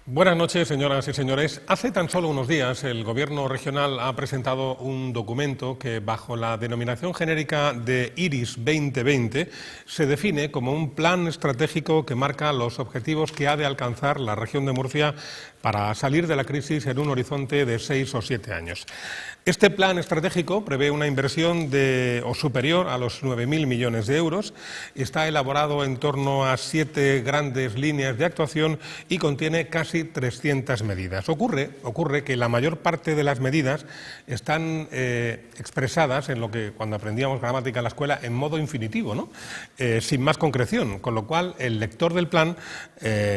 Buenas noches, señoras y señores. Hace tan solo unos días el Gobierno regional ha presentado un documento que, bajo la denominación genérica de IRIS 2020, se define como un plan estratégico que marca los objetivos que ha de alcanzar la región de Murcia para salir de la crisis en un horizonte de 6 o 7 años. Este plan estratégico prevé una inversión superior a los 9.000 millones de euros, está elaborado en torno a 7 grandes líneas de actuación y contiene casi 300 medidas. Ocurre que la mayor parte de las medidas están expresadas en lo que cuando aprendíamos gramática en la escuela en modo infinitivo, ¿no? Sin más concreción, con lo cual el lector del plan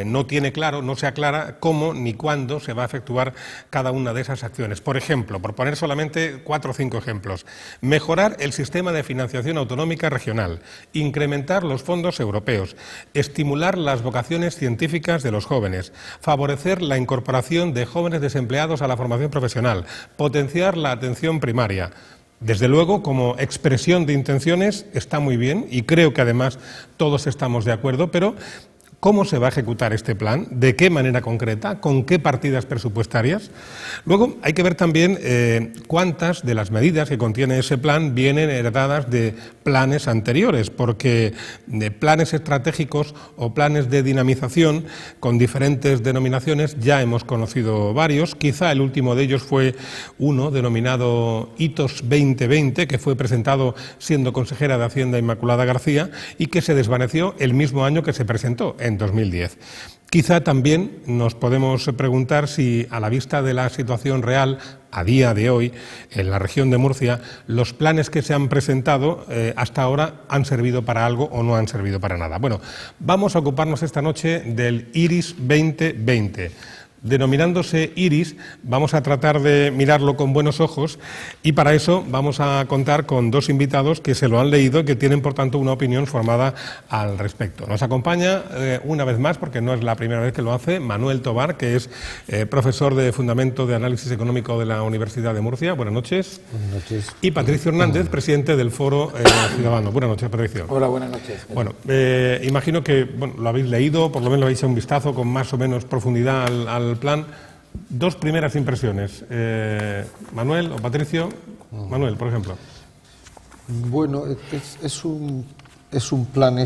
no tiene claro, no se aclara cómo ni cuándo se va a efectuar cada una de esas acciones. Por ejemplo, por poner solamente 4 o 5 ejemplos, mejorar el sistema de financiación autonómica regional, incrementar los fondos europeos, estimular las vocaciones científicas de los jóvenes, favorecer la incorporación de jóvenes desempleados a la formación profesional, potenciar la atención primaria. Desde luego, como expresión de intenciones está muy bien y creo que además todos estamos de acuerdo, pero ¿cómo se va a ejecutar este plan? ¿De qué manera concreta? ¿Con qué partidas presupuestarias? Luego hay que ver también cuántas de las medidas que contiene ese plan vienen heredadas de planes anteriores, porque de planes estratégicos o planes de dinamización con diferentes denominaciones ya hemos conocido varios. Quizá el último de ellos fue uno denominado Hitos 2020, que fue presentado siendo consejera de Hacienda Inmaculada García y que se desvaneció el mismo año que se presentó, en 2010. Quizá también nos podemos preguntar si, a la vista de la situación real a día de hoy en la región de Murcia, los planes que se han presentado hasta ahora han servido para algo o no han servido para nada. Bueno, vamos a ocuparnos esta noche del IRIS 2020. Denominándose IRIS, vamos a tratar de mirarlo con buenos ojos y para eso vamos a contar con 2 invitados que se lo han leído y que tienen, por tanto, una opinión formada al respecto. Nos acompaña una vez más, porque no es la primera vez que lo hace, Manuel Tobar, que es profesor de Fundamento de Análisis Económico de la Universidad de Murcia. Buenas noches. Buenas noches. Y Patricio Hernández, presidente del Foro Ciudadano. Buenas noches, Patricio. Hola, buenas noches. Bueno, imagino que lo habéis leído, por lo menos lo habéis hecho un vistazo con más o menos profundidad al plan. 2 primeras impresiones. Manuel o Patricio. Manuel, por ejemplo. Bueno, es un plan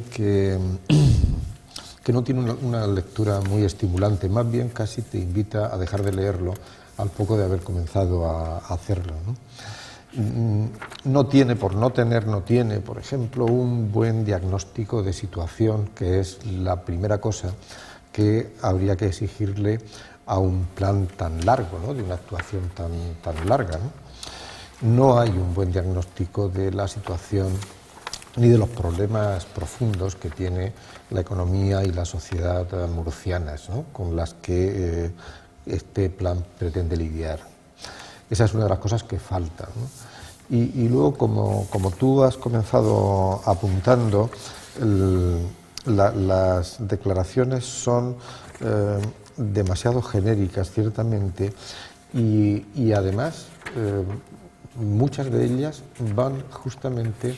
que no tiene una lectura muy estimulante, más bien casi te invita a dejar de leerlo al poco de haber comenzado a hacerlo, ¿no? No tiene, por ejemplo, un buen diagnóstico de situación, que es la primera cosa que habría que exigirle a un plan tan largo, ¿no? De una actuación tan larga, ¿no? No hay un buen diagnóstico de la situación ni de los problemas profundos que tiene la economía y la sociedad murcianas, ¿no? Con las que este plan pretende lidiar. Esa es una de las cosas que falta, ¿no? Y luego, como tú has comenzado apuntando, las declaraciones son demasiado genéricas, ciertamente, y además muchas de ellas van justamente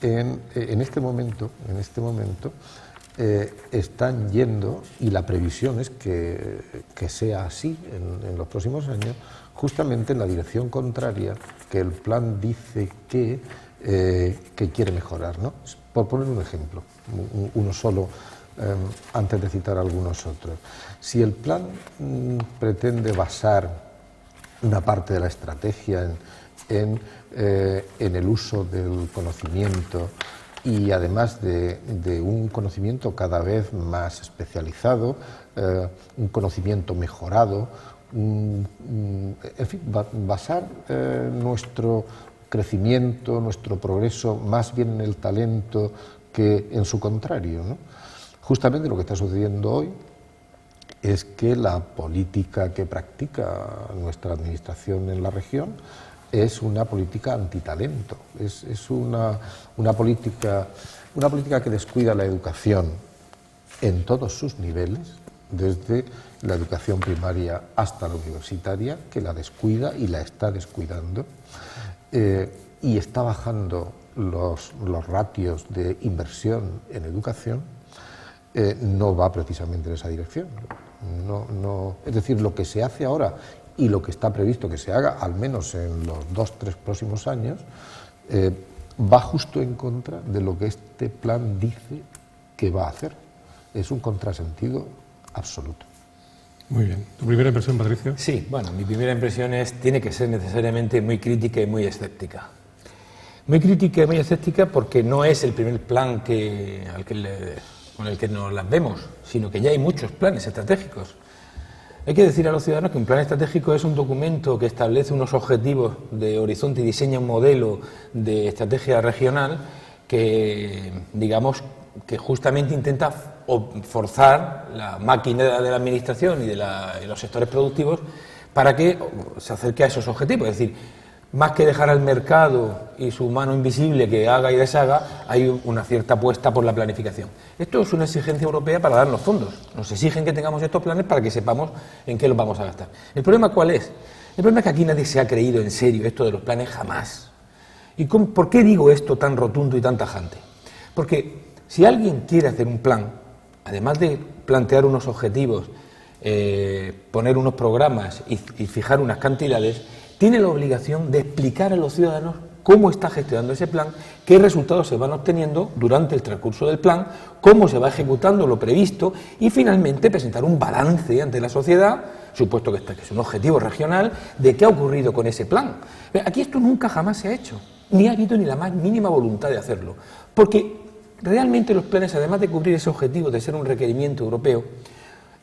en este momento están yendo, y la previsión es que sea así en los próximos años, justamente en la dirección contraria que el plan dice que quiere mejorar, ¿no? Por poner un ejemplo, uno solo, antes de citar algunos otros. Si el plan pretende basar una parte de la estrategia en el uso del conocimiento y además de un conocimiento cada vez más especializado, un conocimiento mejorado, en fin, basar nuestro crecimiento, nuestro progreso más bien en el talento que en su contrario, ¿no? Justamente lo que está sucediendo hoy es que la política que practica nuestra administración en la región es una política antitalento, es una política que descuida la educación en todos sus niveles, desde la educación primaria hasta la universitaria, que la descuida y la está descuidando, y está bajando los ratios de inversión en educación. No va precisamente en esa dirección. Es decir, lo que se hace ahora y lo que está previsto que se haga, al menos en los 2-3 próximos años, va justo en contra de lo que este plan dice que va a hacer. Es un contrasentido absoluto. Muy bien. ¿Tu primera impresión, Patricio? Sí, bueno, mi primera impresión tiene que ser necesariamente muy crítica y muy escéptica. Muy crítica y muy escéptica porque no es el primer plan con el que nos las vemos, sino que ya hay muchos planes estratégicos. Hay que decir a los ciudadanos que un plan estratégico es un documento que establece unos objetivos de horizonte y diseña un modelo de estrategia regional que, digamos, que justamente intenta forzar la máquina de la administración y de los sectores productivos para que se acerque a esos objetivos. Es decir, más que dejar al mercado y su mano invisible que haga y deshaga, hay una cierta apuesta por la planificación. Esto es una exigencia europea para darnos fondos. Nos exigen que tengamos estos planes para que sepamos en qué los vamos a gastar. ¿El problema cuál es? El problema es que aquí nadie se ha creído en serio esto de los planes jamás. ¿Y por qué digo esto tan rotundo y tan tajante? Porque si alguien quiere hacer un plan, además de plantear unos objetivos, poner unos programas y fijar unas cantidades, tiene la obligación de explicar a los ciudadanos cómo está gestionando ese plan, qué resultados se van obteniendo durante el transcurso del plan, cómo se va ejecutando lo previsto y finalmente presentar un balance ante la sociedad, supuesto que es un objetivo regional, de qué ha ocurrido con ese plan. Aquí esto nunca jamás se ha hecho, ni ha habido ni la más mínima voluntad de hacerlo, porque realmente los planes, además de cubrir ese objetivo de ser un requerimiento europeo,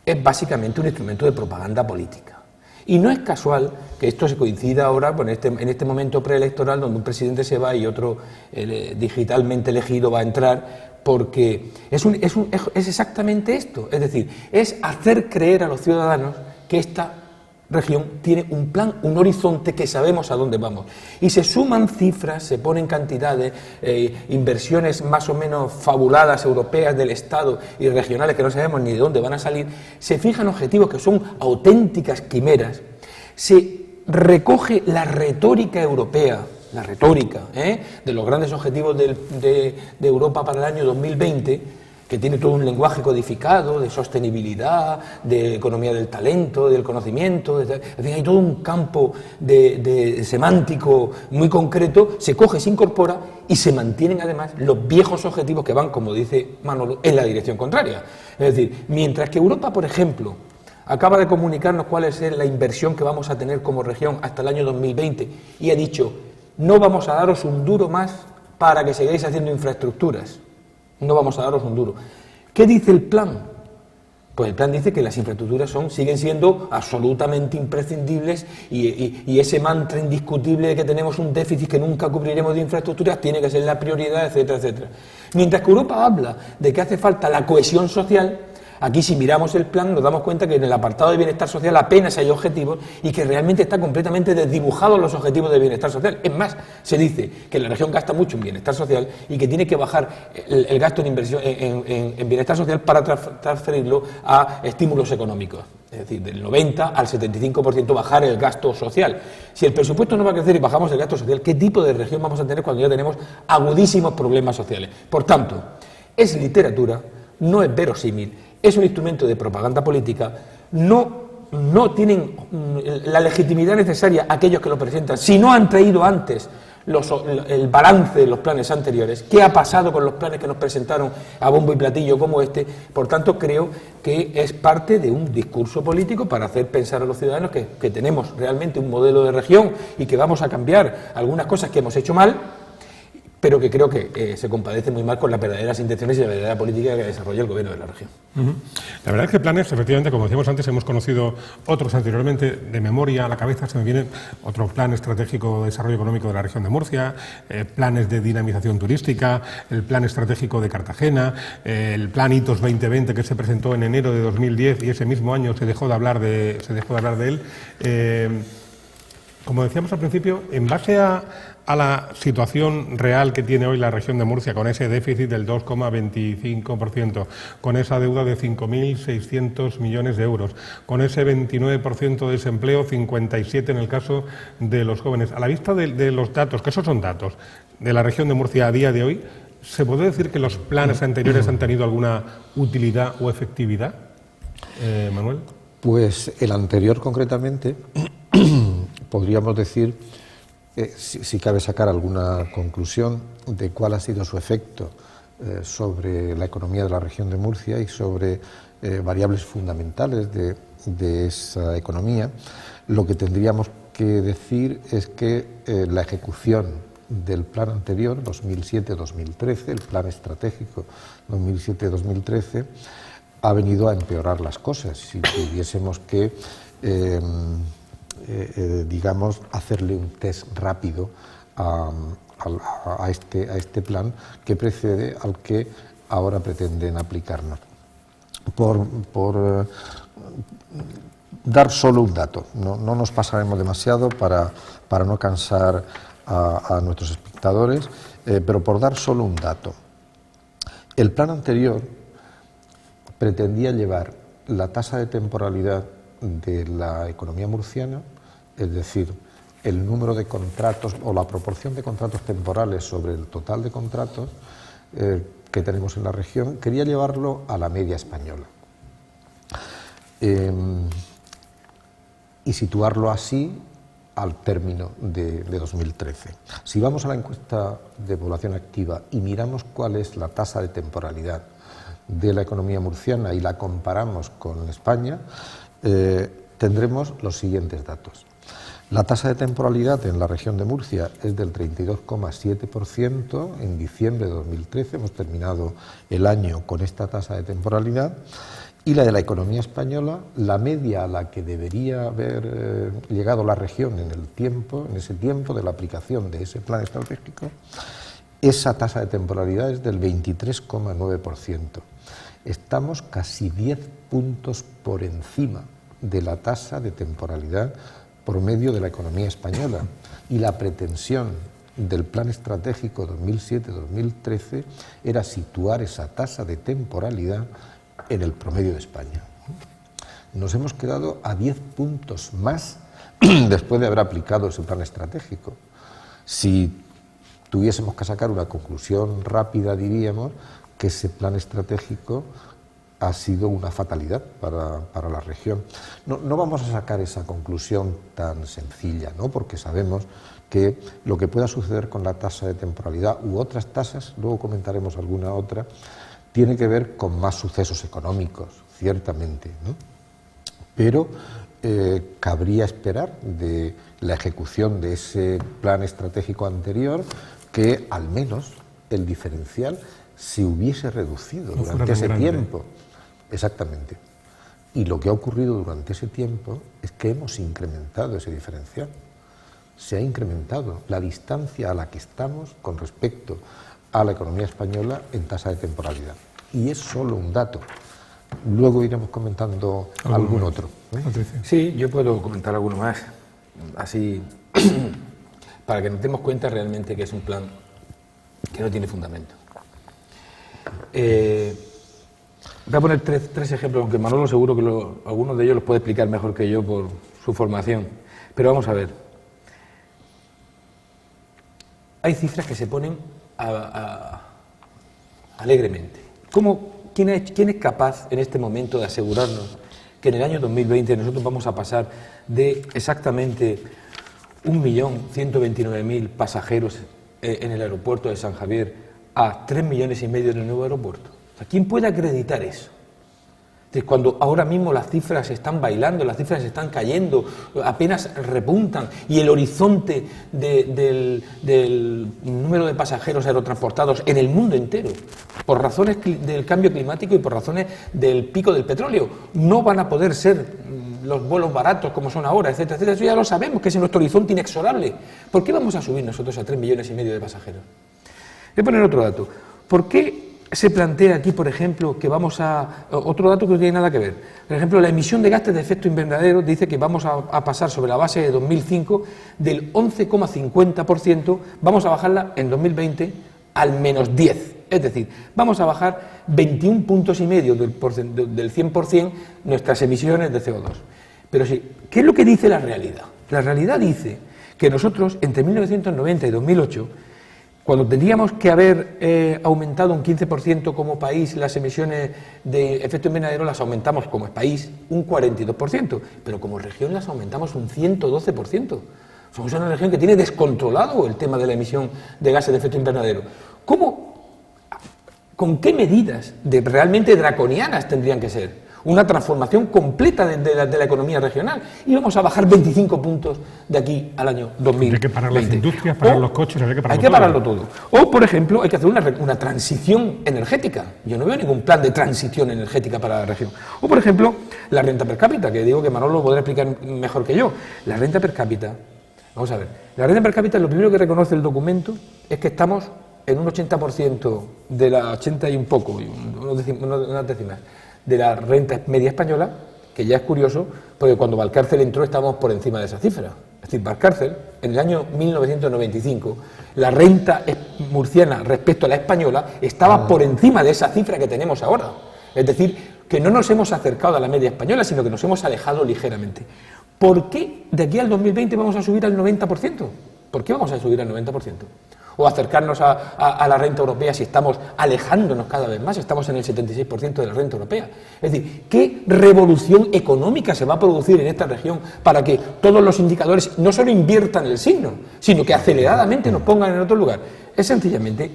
es básicamente un instrumento de propaganda política. Y no es casual que esto se coincida ahora en este momento preelectoral donde un presidente se va y otro digitalmente elegido va a entrar, porque es exactamente esto. Es decir, es hacer creer a los ciudadanos que esta región tiene un plan, un horizonte que sabemos a dónde vamos. Y se suman cifras, se ponen cantidades, inversiones más o menos fabuladas europeas del Estado y regionales que no sabemos ni de dónde van a salir, se fijan objetivos que son auténticas quimeras, se recoge la retórica europea, la retórica de los grandes objetivos de Europa para el año 2020, que tiene todo un lenguaje codificado de sostenibilidad, de economía del talento, del conocimiento, en fin, hay todo un campo de semántico muy concreto, se coge, se incorpora y se mantienen además los viejos objetivos que van, como dice Manolo, en la dirección contraria. Es decir, mientras que Europa, por ejemplo, acaba de comunicarnos cuál es la inversión que vamos a tener como región hasta el año 2020 y ha dicho, no vamos a daros un duro más para que sigáis haciendo infraestructuras. No vamos a daros un duro. ¿Qué dice el plan? Pues el plan dice que las infraestructuras siguen siendo absolutamente imprescindibles y ese mantra indiscutible de que tenemos un déficit que nunca cubriremos de infraestructuras tiene que ser la prioridad, etcétera, etcétera. Mientras que Europa habla de que hace falta la cohesión social, aquí si miramos el plan nos damos cuenta que en el apartado de bienestar social apenas hay objetivos y que realmente está completamente desdibujados los objetivos de bienestar social. Es más, se dice que la región gasta mucho en bienestar social y que tiene que bajar el gasto en inversión en bienestar social para transferirlo a estímulos económicos. Es decir, del 90 al 75% bajar el gasto social. Si el presupuesto no va a crecer y bajamos el gasto social, ¿qué tipo de región vamos a tener cuando ya tenemos agudísimos problemas sociales? Por tanto, es literatura, no es verosímil, es un instrumento de propaganda política, no tienen la legitimidad necesaria aquellos que lo presentan, si no han traído antes el balance de los planes anteriores, qué ha pasado con los planes que nos presentaron a bombo y platillo como este. Por tanto, creo que es parte de un discurso político para hacer pensar a los ciudadanos que tenemos realmente un modelo de región y que vamos a cambiar algunas cosas que hemos hecho mal, pero que creo que se compadece muy mal con las verdaderas intenciones y la verdadera política que desarrolla el gobierno de la región. La verdad es que planes, efectivamente, como decíamos antes, hemos conocido otros anteriormente. De memoria a la cabeza se me vienen otros plan estratégico de desarrollo económico de la región de Murcia, planes de dinamización turística, el plan estratégico de Cartagena, el plan Hitos 2020 que se presentó en enero de 2010 y ese mismo año se dejó de hablar de él. Como decíamos al principio, en base a la situación real que tiene hoy la región de Murcia, con ese déficit del 2,25%, con esa deuda de 5.600 millones de euros, con ese 29% de desempleo, 57% en el caso de los jóvenes. A la vista de los datos, que esos son datos, de la región de Murcia a día de hoy, ¿se puede decir que los planes anteriores han tenido alguna utilidad o efectividad, Manuel? Pues el anterior concretamente, podríamos decir, si cabe sacar alguna conclusión de cuál ha sido su efecto sobre la economía de la región de Murcia y sobre variables fundamentales de esa economía. Lo que tendríamos que decir es que la ejecución del plan anterior, 2007-2013, el plan estratégico 2007-2013, ha venido a empeorar las cosas. Si tuviésemos que, digamos, hacerle un test rápido a este plan que precede al que ahora pretenden aplicarnos. Por dar solo un dato, no nos pasaremos demasiado para no cansar a nuestros espectadores, pero por dar solo un dato. El plan anterior pretendía llevar la tasa de temporalidad de la economía murciana, es decir, el número de contratos o la proporción de contratos temporales sobre el total de contratos que tenemos en la región, quería llevarlo a la media española y situarlo así al término de 2013. Si vamos a la encuesta de población activa y miramos cuál es la tasa de temporalidad de la economía murciana y la comparamos con España, tendremos los siguientes datos. La tasa de temporalidad en la región de Murcia es del 32,7% en diciembre de 2013, hemos terminado el año con esta tasa de temporalidad, y la de la economía española, la media a la que debería haber llegado la región en ese tiempo de la aplicación de ese plan estratégico, esa tasa de temporalidad es del 23,9%. Estamos casi 10 puntos por encima de la tasa de temporalidad promedio de la economía española, y la pretensión del plan estratégico 2007-2013 era situar esa tasa de temporalidad en el promedio de España. Nos hemos quedado a 10 puntos más después de haber aplicado ese plan estratégico. Si tuviésemos que sacar una conclusión rápida, diríamos que ese plan estratégico ha sido una fatalidad para la región. No vamos a sacar esa conclusión tan sencilla, ¿no? Porque sabemos que lo que pueda suceder con la tasa de temporalidad u otras tasas, luego comentaremos alguna otra, tiene que ver con más sucesos económicos, ciertamente, ¿no? Pero cabría esperar de la ejecución de ese plan estratégico anterior que al menos el diferencial se hubiese reducido durante ese tiempo. Exactamente. Y lo que ha ocurrido durante ese tiempo es que hemos incrementado ese diferencial. Se ha incrementado la distancia a la que estamos con respecto a la economía española en tasa de temporalidad. Y es solo un dato. Luego iremos comentando algún otro. Sí, yo puedo comentar alguno más, así, para que nos demos cuenta realmente que es un plan que no tiene fundamento. Voy a poner tres ejemplos, aunque Manolo seguro que algunos de ellos los puede explicar mejor que yo por su formación. Pero vamos a ver. Hay cifras que se ponen alegremente. ¿Quién es capaz en este momento de asegurarnos que en el año 2020 nosotros vamos a pasar de exactamente 1.129.000 pasajeros en el aeropuerto de San Javier a 3,5 millones en el nuevo aeropuerto? O sea, ¿quién puede acreditar eso? Cuando ahora mismo las cifras están bailando, las cifras están cayendo, apenas repuntan, y el horizonte del número de pasajeros aerotransportados en el mundo entero, por razones del cambio climático y por razones del pico del petróleo, no van a poder ser los vuelos baratos como son ahora, etcétera, etcétera. Eso ya lo sabemos, que es nuestro horizonte inexorable. ¿Por qué vamos a subir nosotros a 3,5 millones de pasajeros? Voy a poner otro dato. ¿Por qué se plantea aquí, por ejemplo, que vamos a... Otro dato que no tiene nada que ver. Por ejemplo, la emisión de gases de efecto invernadero dice que vamos a pasar sobre la base de 2005 del 11,50%, vamos a bajarla en 2020 al menos 10. Es decir, vamos a bajar 21,5 puntos del 100% nuestras emisiones de CO2. Pero sí, ¿qué es lo que dice la realidad? La realidad dice que nosotros, entre 1990 y 2008, cuando tendríamos que haber aumentado un 15% como país las emisiones de efecto invernadero, las aumentamos como país un 42%, pero como región las aumentamos un 112%. Somos una región que tiene descontrolado el tema de la emisión de gases de efecto invernadero. ¿Con qué medidas realmente draconianas tendrían que ser? Una transformación completa de la economía regional. Y vamos a bajar 25 puntos de aquí al año 2020. Hay que parar las industrias, parar los coches, hay que pararlo todo. O, por ejemplo, hay que hacer una transición energética. Yo no veo ningún plan de transición energética para la región. O, por ejemplo, la renta per cápita, que digo que Manolo lo podrá explicar mejor que yo. La renta per cápita, vamos a ver, la renta per cápita, lo primero que reconoce el documento es que estamos en un 80% de la 80 y un poco, unas décimas, de la renta media española, que ya es curioso, porque cuando Valcárcel entró estábamos por encima de esa cifra. Es decir, Valcárcel, en el año 1995, la renta murciana respecto a la española estaba por encima de esa cifra que tenemos ahora. Es decir, que no nos hemos acercado a la media española, sino que nos hemos alejado ligeramente. ¿Por qué de aquí al 2020 vamos a subir al 90%? ¿Por qué vamos a subir al 90%? O acercarnos a la renta europea si estamos alejándonos cada vez más, estamos en el 76% de la renta europea. Es decir, ¿qué revolución económica se va a producir en esta región para que todos los indicadores no solo inviertan el signo, sino que aceleradamente nos pongan en otro lugar? Es sencillamente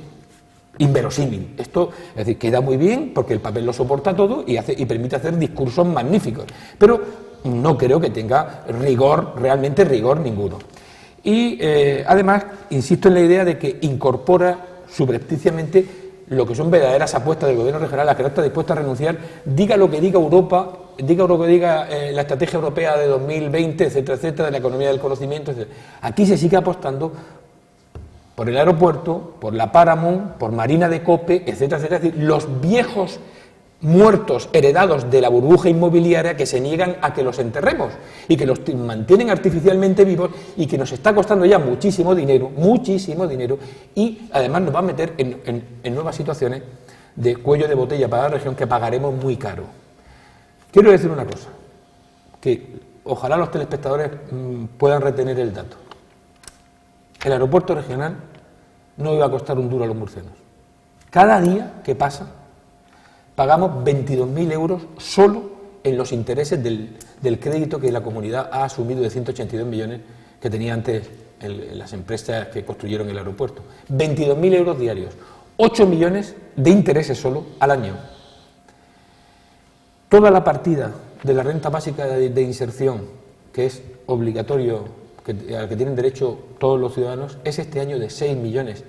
inverosímil. Esto, es decir, queda muy bien porque el papel lo soporta todo y permite hacer discursos magníficos, pero no creo que tenga realmente rigor ninguno. Y además, insisto en la idea de que incorpora subrepticiamente lo que son verdaderas apuestas del gobierno regional, a las que no está dispuesta a renunciar, diga lo que diga Europa, diga lo que diga la estrategia europea de 2020, etcétera, etcétera, de la economía del conocimiento, etcétera. Aquí se sigue apostando por el aeropuerto, por la Paramount, por Marina de Cope, etcétera, etcétera. Es decir, los viejos muertos heredados de la burbuja inmobiliaria que se niegan a que los enterremos y que los mantienen artificialmente vivos y que nos está costando ya muchísimo dinero y además nos va a meter en nuevas situaciones de cuello de botella para la región que pagaremos muy caro. Quiero decir una cosa, que ojalá los telespectadores puedan retener el dato. El aeropuerto regional no iba a costar un duro a los murcianos. Cada día que pasa pagamos 22.000 euros solo en los intereses del crédito que la comunidad ha asumido de 182 millones que tenía antes las empresas que construyeron el aeropuerto. 22.000 euros diarios, 8 millones de intereses solo al año. Toda la partida de la renta básica de inserción, que es obligatorio, al que tienen derecho todos los ciudadanos, es este año de 6 millones.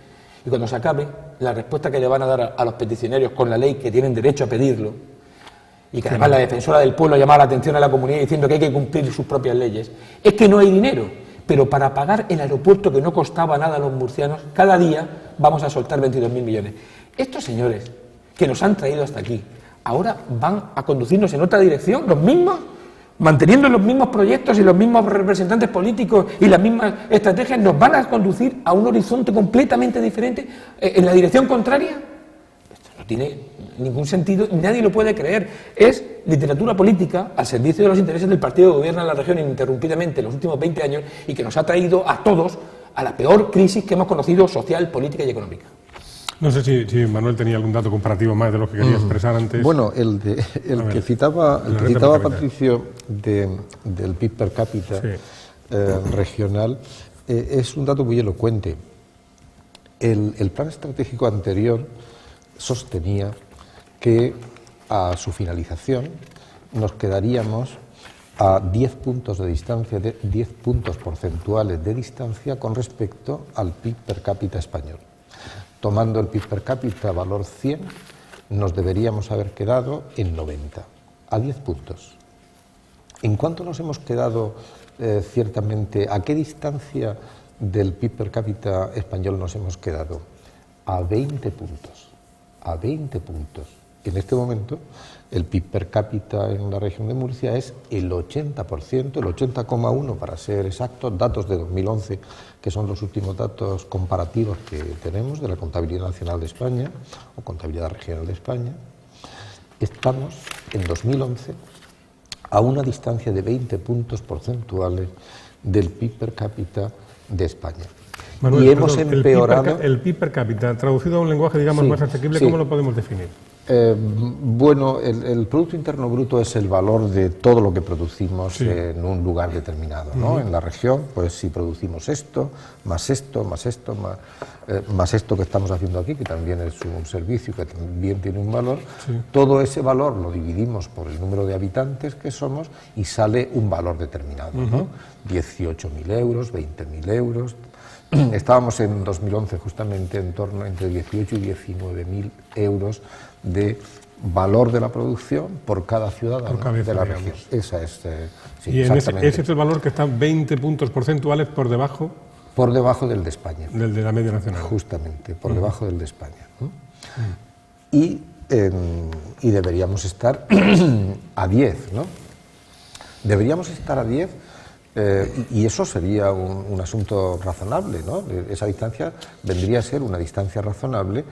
Y cuando se acabe, la respuesta que le van a dar a los peticionarios con la ley que tienen derecho a pedirlo, y que además la defensora del pueblo llama la atención a la comunidad diciendo que hay que cumplir sus propias leyes, es que no hay dinero, pero para pagar el aeropuerto que no costaba nada a los murcianos, cada día vamos a soltar 22.000 millones. Estos señores que nos han traído hasta aquí, ahora van a conducirnos en otra dirección, los mismos, manteniendo los mismos proyectos y los mismos representantes políticos y las mismas estrategias, nos van a conducir a un horizonte completamente diferente en la dirección contraria. Esto no tiene ningún sentido y nadie lo puede creer. Es literatura política al servicio de los intereses del partido que gobierna la región ininterrumpidamente en los últimos 20 años y que nos ha traído a todos a la peor crisis que hemos conocido social, política y económica. No sé si Manuel tenía algún dato comparativo más de lo que quería expresar antes. Bueno, el que citaba Patricio del PIB per cápita regional es un dato muy elocuente. El plan estratégico anterior sostenía que a su finalización nos quedaríamos a 10 puntos de distancia, 10 puntos porcentuales de distancia con respecto al PIB per cápita español. Tomando el PIB per cápita valor 100, nos deberíamos haber quedado en 90, a 10 puntos. ¿En cuánto nos hemos quedado ciertamente? ¿A qué distancia del PIB per cápita español nos hemos quedado? A 20 puntos. A 20 puntos. En este momento, el PIB per cápita en la región de Murcia es el 80%, el 80,1% para ser exactos, datos de 2011, que son los últimos datos comparativos que tenemos de la Contabilidad Nacional de España o Contabilidad Regional de España. Estamos en 2011 a una distancia de 20 puntos porcentuales del PIB per cápita de España. Manuel, y hemos perdón, empeorado... el PIB per cápita, traducido a un lenguaje, digamos, Sí, más asequible, sí. ¿cómo lo podemos definir? Bueno, el Producto Interno Bruto es el valor de todo lo que producimos Sí. en un lugar determinado, ¿no? En la región, pues si producimos esto, más esto, más esto, más esto que estamos haciendo aquí, que también es un servicio, que también tiene un valor, todo ese valor lo dividimos por el número de habitantes que somos y sale un valor determinado, ¿no? 18.000 euros, 20.000 euros... Estábamos en 2011 justamente en torno entre 18 y 19.000 euros de valor de la producción por cada ciudadano Por cabeza, de la digamos. región. Esa es, sí, Y exactamente. ese es el valor que está 20 puntos porcentuales por debajo Por debajo del de España, del de la media nacional. justamente, por debajo del de España, ¿no? Y deberíamos estar a 10, ¿no? Deberíamos estar a 10 y eso sería un asunto razonable, ¿no? Esa distancia vendría a ser una distancia razonable,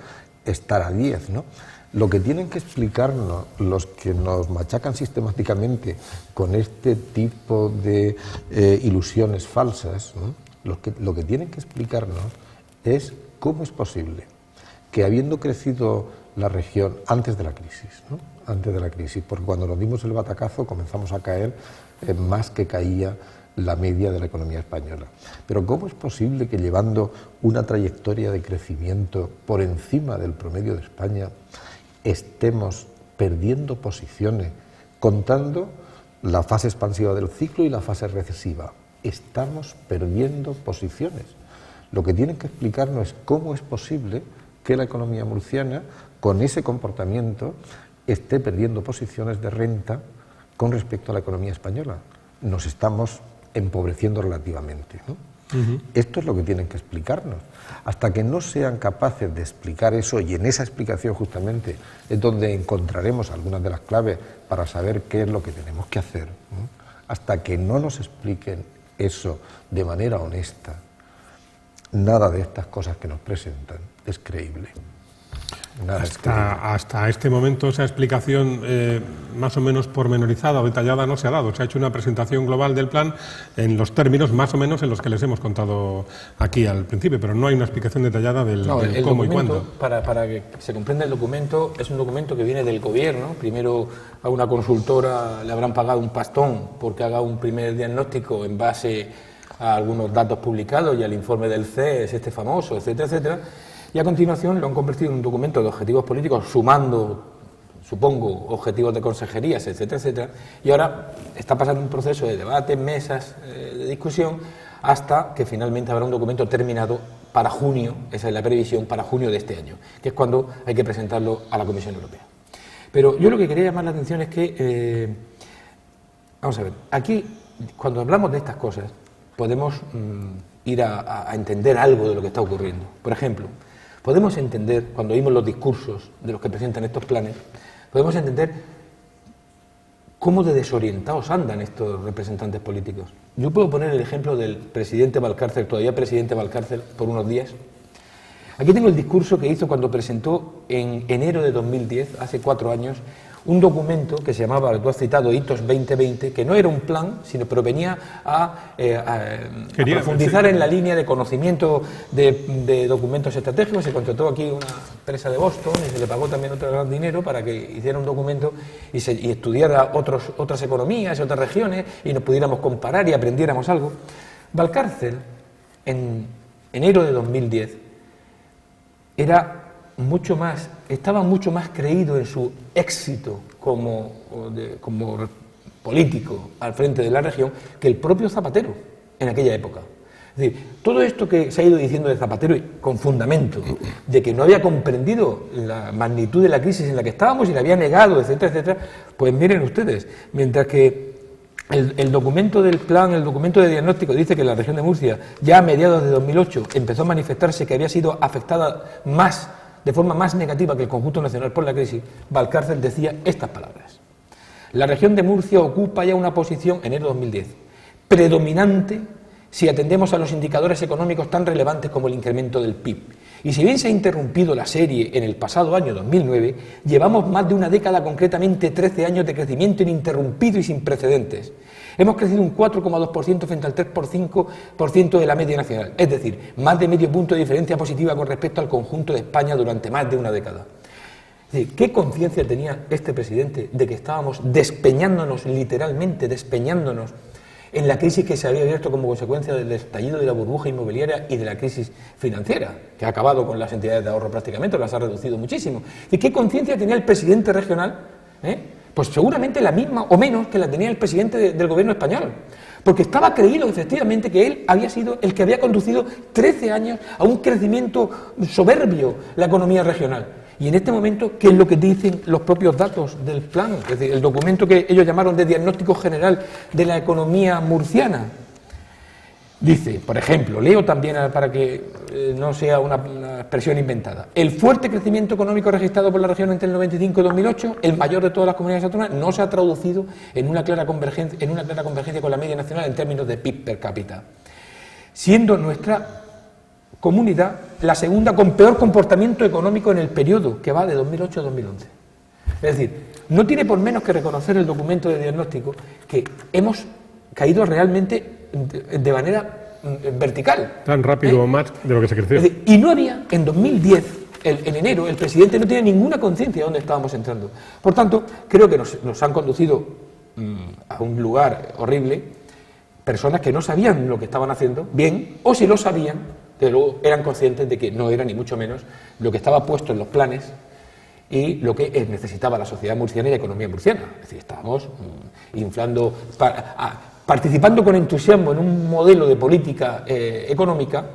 estar a 10, ¿no? Lo que tienen que explicarnos los que nos machacan sistemáticamente con este tipo de ilusiones falsas, ¿no? Lo que tienen que explicarnos es cómo es posible que, habiendo crecido la región antes de la crisis, ¿no? Antes de la crisis, porque cuando nos dimos el batacazo comenzamos a caer más que caía la media de la economía española. Pero ¿cómo es posible que, llevando una trayectoria de crecimiento por encima del promedio de España, estemos perdiendo posiciones, contando la fase expansiva del ciclo y la fase recesiva? Estamos perdiendo posiciones. Lo que tienen que explicarnos es cómo es posible que la economía murciana, con ese comportamiento, esté perdiendo posiciones de renta con respecto a la economía española. Nos estamos empobreciendo relativamente, ¿no? Esto es lo que tienen que explicarnos. Hasta que no sean capaces de explicar eso, y en esa explicación justamente es donde encontraremos algunas de las claves para saber qué es lo que tenemos que hacer, ¿no? Hasta que no nos expliquen eso de manera honesta, nada de estas cosas que nos presentan es creíble. Hasta este momento esa explicación más o menos pormenorizada o detallada no se ha dado. Se ha hecho una presentación global del plan en los términos más o menos en los que les hemos contado aquí al principio, pero no hay una explicación detallada del cómo y cuándo. Para que se comprenda el documento, es un documento que viene del gobierno. Primero a una consultora le habrán pagado un pastón porque haga un primer diagnóstico en base a algunos datos publicados y al informe del CES, este famoso, etcétera, etcétera. Y a continuación lo han convertido en un documento de objetivos políticos, sumando, supongo, objetivos de consejerías, etcétera, etcétera. Y ahora está pasando un proceso de debate, mesas de discusión, hasta que finalmente habrá un documento terminado para junio, esa es la previsión, para junio de este año, que es cuando hay que presentarlo a la Comisión Europea. Pero yo lo que quería llamar la atención es que, vamos a ver, aquí, cuando hablamos de estas cosas, podemos ir a entender algo de lo que está ocurriendo. Por ejemplo, podemos entender, cuando oímos los discursos de los que presentan estos planes, podemos entender cómo de desorientados andan estos representantes políticos. Yo puedo poner el ejemplo del presidente Valcárcel, todavía presidente Valcárcel, por unos días. Aquí tengo el discurso que hizo cuando presentó en enero de 2010, hace 4 años, un documento que se llamaba, lo tú has citado, Hitos 2020, que no era un plan, pero venía a profundizar en la línea de conocimiento de documentos estratégicos. Se contrató aquí una empresa de Boston y se le pagó también otro gran dinero para que hiciera un documento y estudiara otras economías y otras regiones y nos pudiéramos comparar y aprendiéramos algo. Valcárcel, en enero de 2010, estaba mucho más creído en su éxito como político al frente de la región que el propio Zapatero en aquella época. Es decir, todo esto que se ha ido diciendo de Zapatero, y con fundamento, de que no había comprendido la magnitud de la crisis en la que estábamos y la había negado, etcétera, etcétera, pues miren ustedes, mientras que el documento del plan, el documento de diagnóstico dice que la región de Murcia ya a mediados de 2008 empezó a manifestarse que había sido afectada de forma más negativa que el conjunto nacional por la crisis, Valcárcel decía estas palabras: la región de Murcia ocupa ya una posición, enero de 2010, predominante si atendemos a los indicadores económicos tan relevantes como el incremento del PIB. Y si bien se ha interrumpido la serie en el pasado año 2009, llevamos más de una década, concretamente 13 años de crecimiento ininterrumpido y sin precedentes. Hemos crecido un 4,2% frente al 3,5% de la media nacional, es decir, más de medio punto de diferencia positiva con respecto al conjunto de España durante más de una década. Es decir, ¿qué conciencia tenía este presidente de que estábamos despeñándonos, literalmente despeñándonos, en la crisis que se había abierto como consecuencia del estallido de la burbuja inmobiliaria y de la crisis financiera, que ha acabado con las entidades de ahorro prácticamente, las ha reducido muchísimo? ¿Y qué conciencia tenía el presidente regional? Pues seguramente la misma o menos que la tenía el presidente del gobierno español, porque estaba creído efectivamente que él había sido el que había conducido 13 años a un crecimiento soberbio la economía regional. Y en este momento, ¿qué es lo que dicen los propios datos del plan? Es decir, el documento que ellos llamaron de diagnóstico general de la economía murciana. Dice, por ejemplo, leo también para que no sea una expresión inventada: el fuerte crecimiento económico registrado por la región entre el 95 y 2008, el mayor de todas las comunidades autónomas, no se ha traducido en una clara convergencia con la media nacional en términos de PIB per cápita, siendo nuestra comunidad la segunda con peor comportamiento económico en el periodo que va de 2008 a 2011. Es decir, no tiene por menos que reconocer el documento de diagnóstico que hemos caído realmente de manera vertical. Tan rápido o más de lo que se creció. Es decir, y no había, en 2010, en enero, el presidente no tenía ninguna conciencia de dónde estábamos entrando. Por tanto, creo que nos han conducido a un lugar horrible personas que no sabían lo que estaban haciendo bien, o si lo sabían, desde luego eran conscientes de que no era ni mucho menos lo que estaba puesto en los planes y lo que necesitaba la sociedad murciana y la economía murciana. Es decir, estábamos inflando, participando con entusiasmo en un modelo de política económica.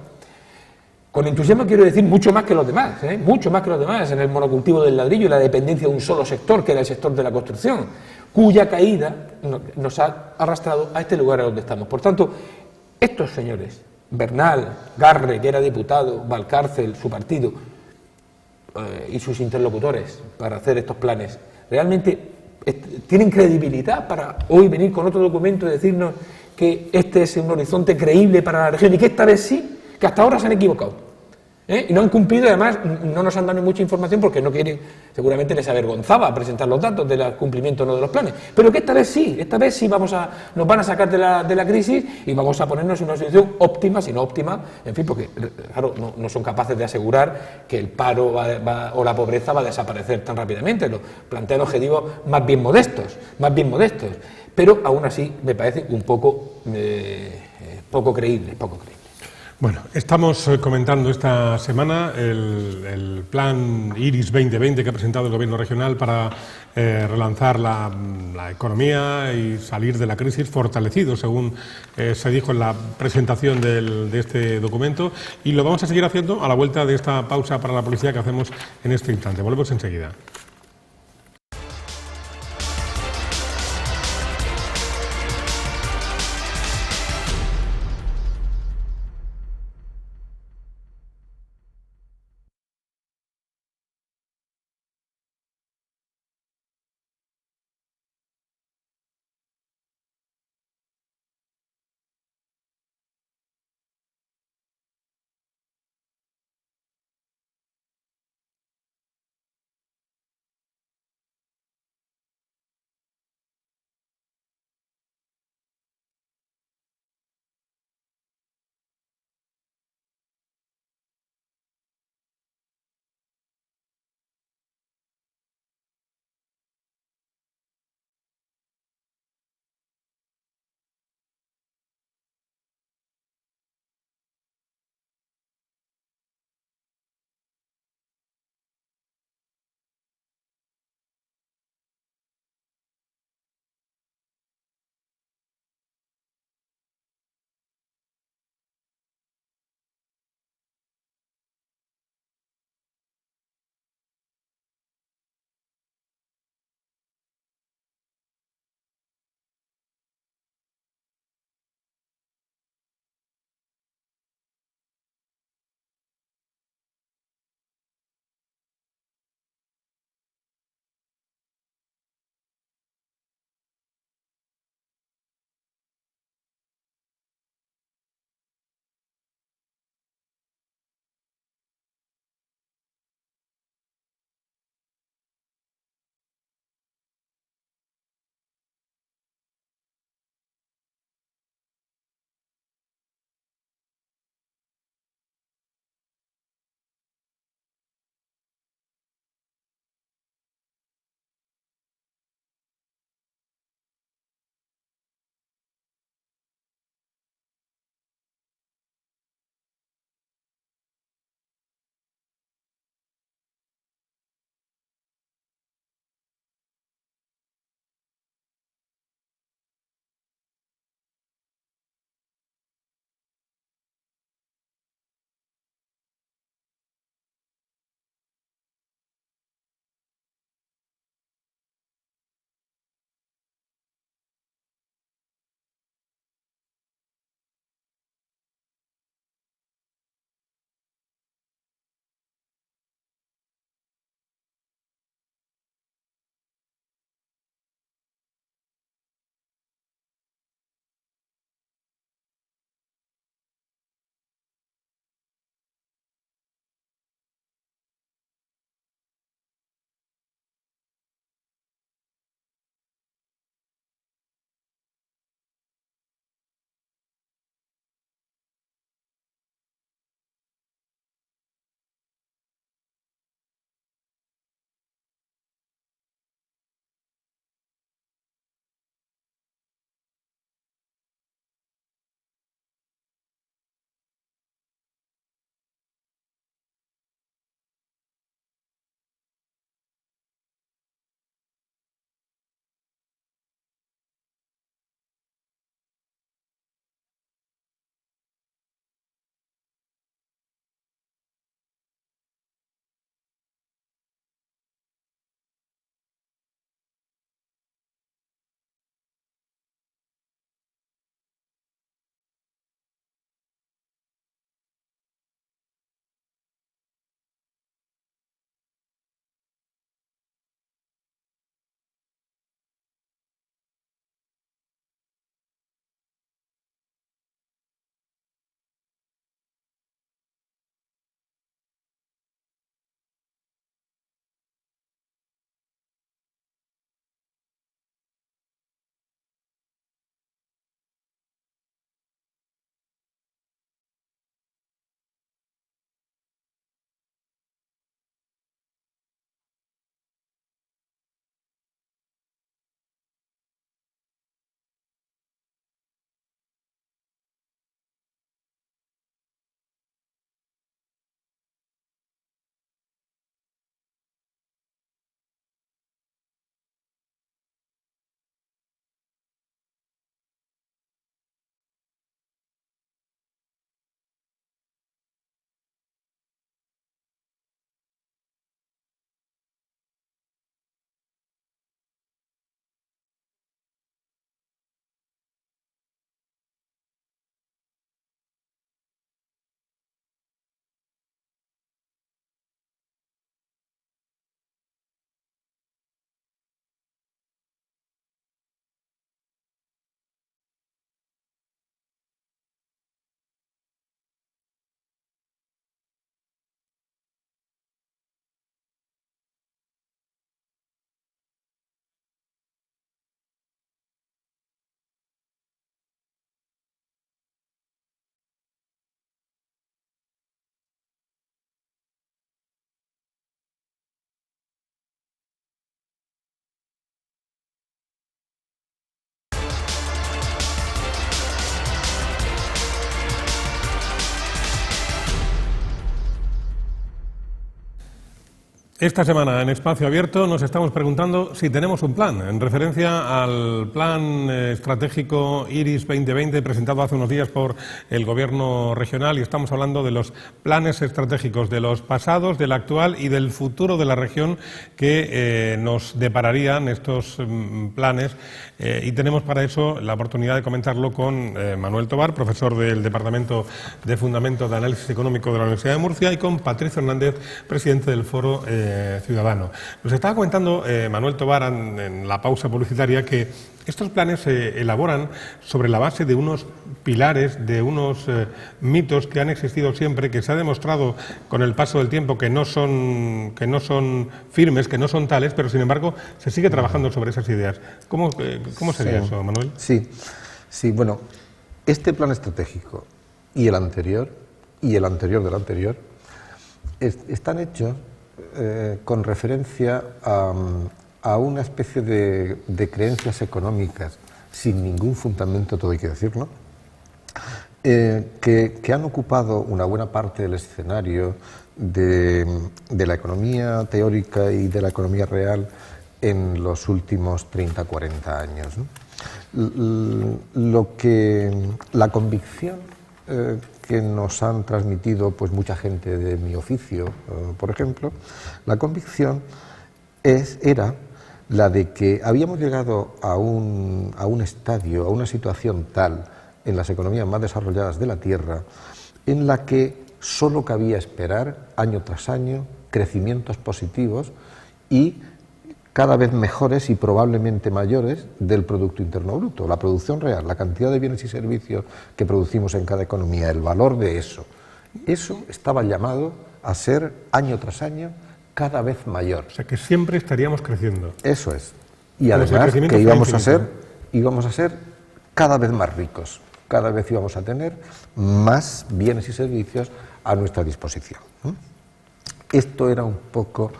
Con entusiasmo quiero decir mucho más que los demás, mucho más que los demás, en el monocultivo del ladrillo y la dependencia de un solo sector, que era el sector de la construcción, cuya caída nos ha arrastrado a este lugar a donde estamos. Por tanto, estos señores, Bernal, Garre, que era diputado, Valcárcel, su partido, y sus interlocutores para hacer estos planes, realmente tienen credibilidad para hoy venir con otro documento y decirnos que este es un horizonte creíble para la región y que esta vez sí, que hasta ahora se han equivocado. Y no han cumplido, y además no nos han dado mucha información porque no quieren, seguramente les avergonzaba presentar los datos del cumplimiento o no de los planes, pero que esta vez sí nos van a sacar de la crisis y vamos a ponernos en una situación óptima, si no óptima, en fin, porque claro, no son capaces de asegurar que el paro o la pobreza va a desaparecer tan rápidamente. Plantean objetivos más bien modestos, pero aún así me parece un poco creíble. Bueno, estamos comentando esta semana el plan IRIS 2020 que ha presentado el Gobierno regional para relanzar la economía y salir de la crisis fortalecido, según se dijo en la presentación de este documento, y lo vamos a seguir haciendo a la vuelta de esta pausa para la publicidad que hacemos en este instante. Volvemos enseguida. Esta semana en Espacio Abierto nos estamos preguntando si tenemos un plan, en referencia al plan estratégico IRIS 2020 presentado hace unos días por el Gobierno regional, y estamos hablando de los planes estratégicos, de los pasados, del actual y del futuro de la región que nos depararían estos planes, y tenemos para eso la oportunidad de comentarlo con Manuel Tobar, profesor del Departamento de Fundamentos de Análisis Económico de la Universidad de Murcia, y con Patricio Hernández, presidente del Foro Ciudadano. Nos estaba comentando Manuel Tobar en la pausa publicitaria que estos planes se elaboran sobre la base de unos pilares, de unos mitos que han existido siempre, que se ha demostrado con el paso del tiempo que no son firmes, que no son tales, pero sin embargo se sigue trabajando sobre esas ideas. ¿Cómo sería eso, Manuel? Sí, bueno, este plan estratégico y el anterior del anterior están hechos con referencia a una especie de creencias económicas sin ningún fundamento, todo hay que decirlo, que han ocupado una buena parte del escenario de la economía teórica y de la economía real en los últimos 30-40 años, ¿no? La convicción que nos han transmitido pues mucha gente de mi oficio, por ejemplo, la convicción era la de que habíamos llegado a un estadio, a una situación tal en las economías más desarrolladas de la Tierra, en la que solo cabía esperar año tras año crecimientos positivos y cada vez mejores y probablemente mayores del Producto Interno Bruto, la producción real, la cantidad de bienes y servicios que producimos en cada economía, el valor de eso. Eso estaba llamado a ser año tras año cada vez mayor. O sea, que siempre estaríamos creciendo. Eso es. Y además que íbamos a ser cada vez más ricos, cada vez íbamos a tener más bienes y servicios a nuestra disposición. Esto era un poco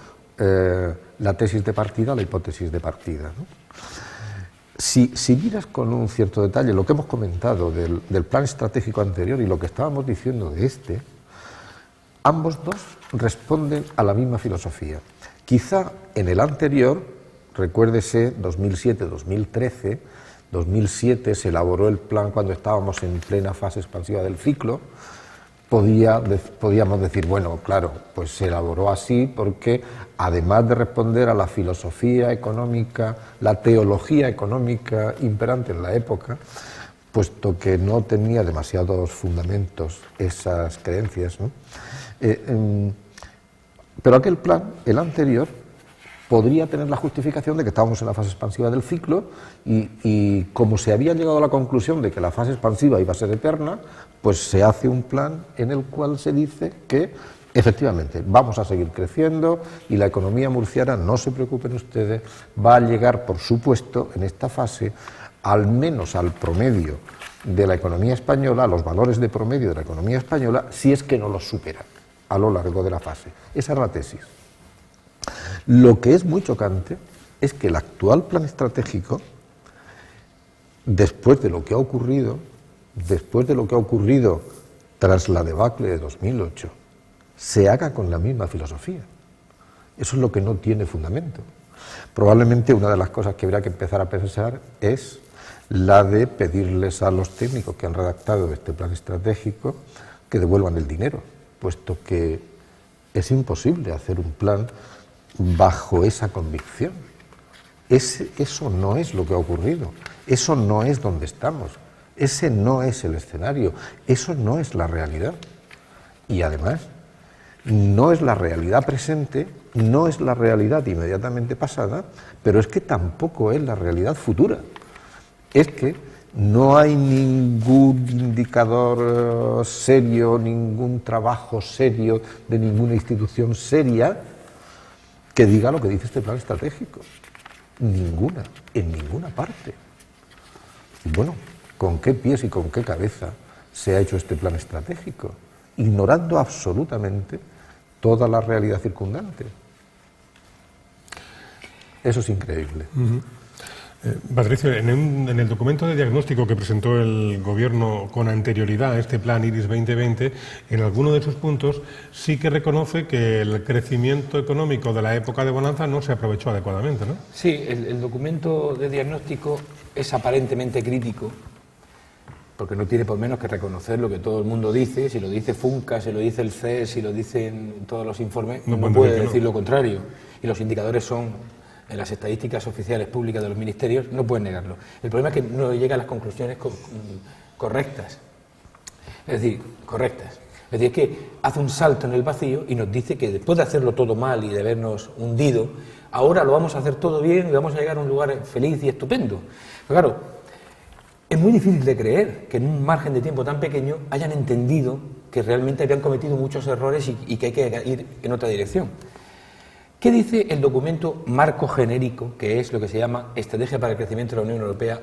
la tesis de partida, la hipótesis de partida, ¿no? Si miras con un cierto detalle lo que hemos comentado del plan estratégico anterior y lo que estábamos diciendo de este, ambos dos responden a la misma filosofía. Quizá en el anterior, recuérdese 2007-2013, 2007 se elaboró el plan cuando estábamos en plena fase expansiva del ciclo. Podíamos decir, bueno, claro, pues se elaboró así porque además de responder a la filosofía económica, la teología económica imperante en la época, puesto que no tenía demasiados fundamentos esas creencias, ¿no? Pero aquel plan, el anterior, podría tener la justificación de que estábamos en la fase expansiva del ciclo y como se había llegado a la conclusión de que la fase expansiva iba a ser eterna, pues se hace un plan en el cual se dice que efectivamente vamos a seguir creciendo y la economía murciana, no se preocupen ustedes, va a llegar, por supuesto, en esta fase, al menos al promedio de la economía española, a los valores de promedio de la economía española, si es que no los supera a lo largo de la fase. Esa es la tesis. Lo que es muy chocante es que el actual plan estratégico, después de lo que ha ocurrido tras la debacle de 2008, se haga con la misma filosofía. Eso es lo que no tiene fundamento. Probablemente una de las cosas que habría que empezar a pensar es la de pedirles a los técnicos que han redactado este plan estratégico que devuelvan el dinero, puesto que es imposible hacer un plan bajo esa convicción. Eso no es lo que ha ocurrido, eso no es donde estamos, ese no es el escenario, eso no es la realidad. Y además, no es la realidad presente, no es la realidad inmediatamente pasada, pero es que tampoco es la realidad futura. Es que no hay ningún indicador serio, ningún trabajo serio de ninguna institución seria que diga lo que dice este plan estratégico. Ninguna, en ninguna parte. Y bueno, ¿con qué pies y con qué cabeza se ha hecho este plan estratégico? Ignorando absolutamente toda la realidad circundante. Eso es increíble. Patricio, en el documento de diagnóstico que presentó el Gobierno con anterioridad a este plan IRIS 2020, en alguno de sus puntos sí que reconoce que el crecimiento económico de la época de bonanza no se aprovechó adecuadamente, ¿no? Sí, el documento de diagnóstico es aparentemente crítico, porque no tiene por menos que reconocer lo que todo el mundo dice. Si lo dice FUNCA, si lo dice el CES, si lo dicen todos los informes, no puede decir lo contrario. Y los indicadores son, en las estadísticas oficiales públicas de los ministerios, no pueden negarlo. El problema es que no llega a las conclusiones correctas. Es decir, es que hace un salto en el vacío y nos dice que después de hacerlo todo mal y de habernos hundido, ahora lo vamos a hacer todo bien y vamos a llegar a un lugar feliz y estupendo. Pero claro, es muy difícil de creer que en un margen de tiempo tan pequeño hayan entendido que realmente habían cometido muchos errores y que hay que ir en otra dirección. ¿Qué dice el documento marco genérico, que es lo que se llama Estrategia para el Crecimiento de la Unión Europea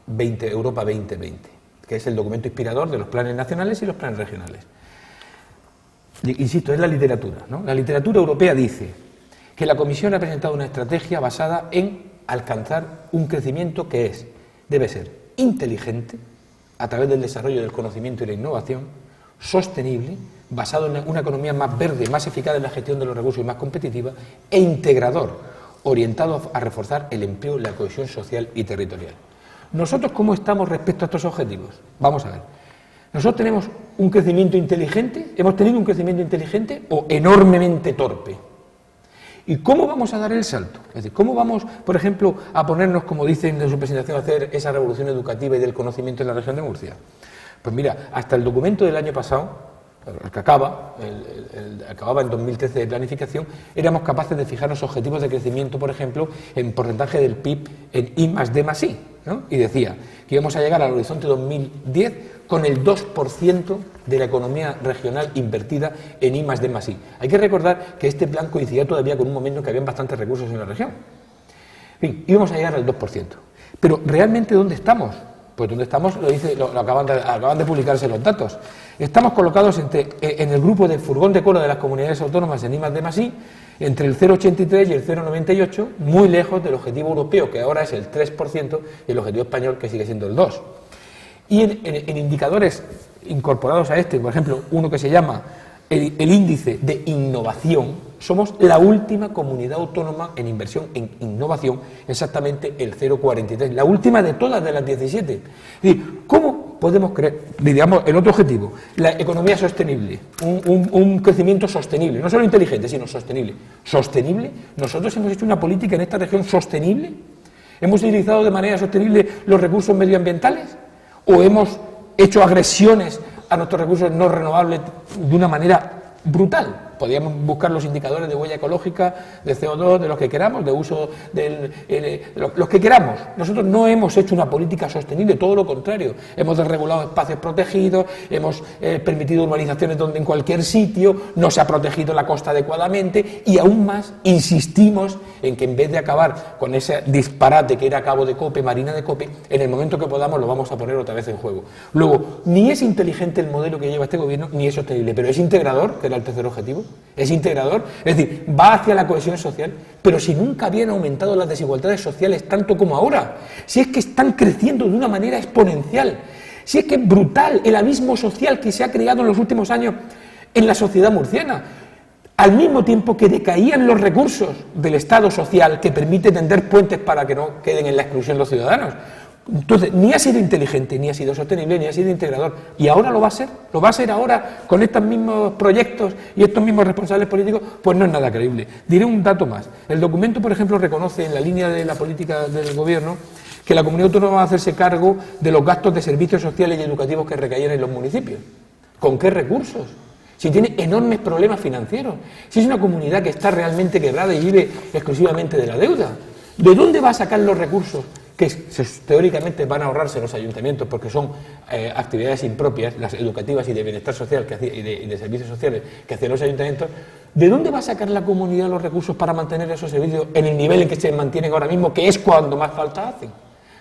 Europa 2020, que es el documento inspirador de los planes nacionales y los planes regionales? Insisto, es la literatura, ¿no? La literatura europea dice que la Comisión ha presentado una estrategia basada en alcanzar un crecimiento que debe ser inteligente, a través del desarrollo del conocimiento y la innovación, sostenible, basado en una economía más verde, más eficaz en la gestión de los recursos y más competitiva, e integrador, orientado a reforzar el empleo, la cohesión social y territorial. ¿Nosotros cómo estamos respecto a estos objetivos? Vamos a ver. ¿Nosotros tenemos un crecimiento inteligente? ¿Hemos tenido un crecimiento inteligente o enormemente torpe? ¿Y cómo vamos a dar el salto? Es decir, ¿cómo vamos, por ejemplo, a ponernos, como dicen en su presentación, a hacer esa revolución educativa y del conocimiento en la región de Murcia? Pues mira, hasta el documento del año pasado, el que acababa en 2013 de planificación, éramos capaces de fijarnos objetivos de crecimiento, por ejemplo, en porcentaje del PIB en I+D+I, ¿no? Y decía que íbamos a llegar al horizonte 2010 con el 2% de la economía regional invertida en I+D+I. Hay que recordar que este plan coincidía todavía con un momento en que había bastantes recursos en la región. En fin, íbamos a llegar al 2%. Pero ¿realmente dónde estamos? Pues donde estamos, lo acaban de publicarse los datos. Estamos colocados en el grupo de furgón de cola de las comunidades autónomas en I+D+I, entre el 0,83 y el 0,98, muy lejos del objetivo europeo, que ahora es el 3%, y el objetivo español, que sigue siendo el 2%. Y en indicadores incorporados a este, por ejemplo, uno que se llama el índice de innovación, somos la última comunidad autónoma en inversión en innovación, exactamente el 0,43, la última de todas de las 17. Es decir, ¿cómo podemos creer, digamos, el otro objetivo, la economía sostenible, un crecimiento sostenible, no solo inteligente, sino sostenible? ¿Sostenible? ¿Nosotros hemos hecho una política en esta región sostenible? ¿Hemos utilizado de manera sostenible los recursos medioambientales? ¿O hemos hecho agresiones a nuestros recursos no renovables de una manera brutal? Podríamos buscar los indicadores de huella ecológica, de CO2, de los que queramos, de uso los que queramos. Nosotros no hemos hecho una política sostenible, todo lo contrario. Hemos desregulado espacios protegidos, hemos permitido urbanizaciones donde en cualquier sitio no se ha protegido la costa adecuadamente y aún más insistimos en que en vez de acabar con ese disparate que era Cabo de Cope, Marina de Cope, en el momento que podamos lo vamos a poner otra vez en juego. Luego, ni es inteligente el modelo que lleva este gobierno, ni es sostenible, pero es integrador, que era el tercer objetivo. Es integrador, es decir, va hacia la cohesión social, pero si nunca habían aumentado las desigualdades sociales tanto como ahora, si es que están creciendo de una manera exponencial, si es que es brutal el abismo social que se ha creado en los últimos años en la sociedad murciana, al mismo tiempo que decaían los recursos del Estado social que permite tender puentes para que no queden en la exclusión los ciudadanos. Entonces, ni ha sido inteligente, ni ha sido sostenible, ni ha sido integrador. ¿Y ahora lo va a ser? ¿Lo va a ser ahora con estos mismos proyectos y estos mismos responsables políticos? Pues no es nada creíble. Diré un dato más. El documento, por ejemplo, reconoce en la línea de la política del gobierno que la comunidad autónoma va a hacerse cargo de los gastos de servicios sociales y educativos que recaían en los municipios. ¿Con qué recursos? Si tiene enormes problemas financieros, si es una comunidad que está realmente quebrada y vive exclusivamente de la deuda, ¿de dónde va a sacar los recursos que teóricamente van a ahorrarse los ayuntamientos porque son actividades impropias, las educativas y de bienestar social y de servicios sociales que hacen los ayuntamientos? ¿De dónde va a sacar la comunidad los recursos para mantener esos servicios en el nivel en que se mantienen ahora mismo, que es cuando más falta hacen?